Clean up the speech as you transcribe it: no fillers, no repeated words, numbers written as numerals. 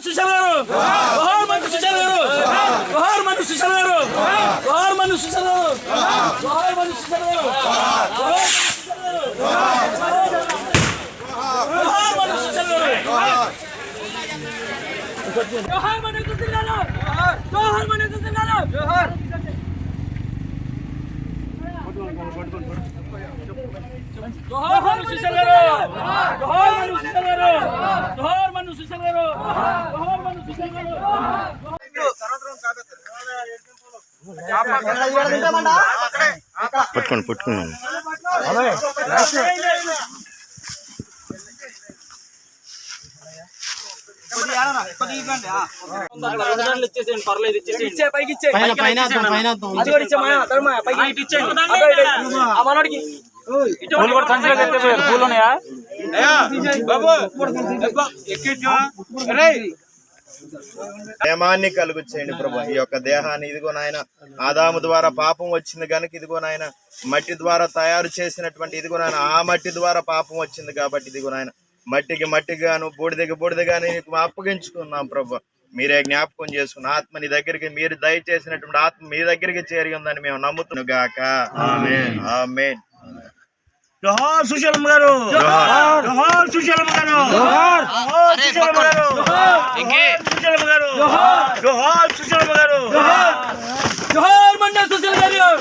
సుశీల్ గారు జోహార్ మను సుశీల్ గారు జోహార్ మను సుశీల్ గారు జోహార్ మను సుశీల్ గారు జోహార్ మను సుశీల్ గారు జోహార్ మను సుశీల్ గారు జోహార్ మను సుశీల్ గారు జోహార్ మను సుశీల్ గారు జోహార్ జోహార్ మను సుశీల్ గారు జోహార్ మను సుశీల్ గారు జోహార్ మను సుశీల్ గారు జోహార్ మను సుశీల్ గారు పట్టుకున్నాను పర్లేదు క్షేమాన్ని కలుగు చేయండి ప్రభు. ఈ యొక్క దేహాన్ని ఇదిగో నాయన ఆదాము ద్వారా పాపం వచ్చింది కనుక ఇదిగో నాయన మట్టి ద్వారా తయారు చేసినటువంటి ఇదిగో నాయన ఆ మట్టి ద్వారా పాపం వచ్చింది కాబట్టి ఇదిగో నాయన మట్టికి మట్టిగాను బూడిదగాను నీకు అప్పగించుకున్నాం ప్రభు. మీరే జ్ఞాపకం చేసుకున్న ఆత్మ నీ దగ్గరికి మీరు దయచేసినటువంటి ఆత్మ మీ దగ్గరికి చేరి ఉందని మేము నమ్ముతున్నాం గాక. ఆమేన్ ఆమేన్. జోహార్ సుశీల్ గారు జోహార్ సుశీల్ గారు జోహార్ సుశీల్ గారు సుశీల్ గారు జోహార్ సుశీల్ గారు జోహార్ మను సుశీల్ గారు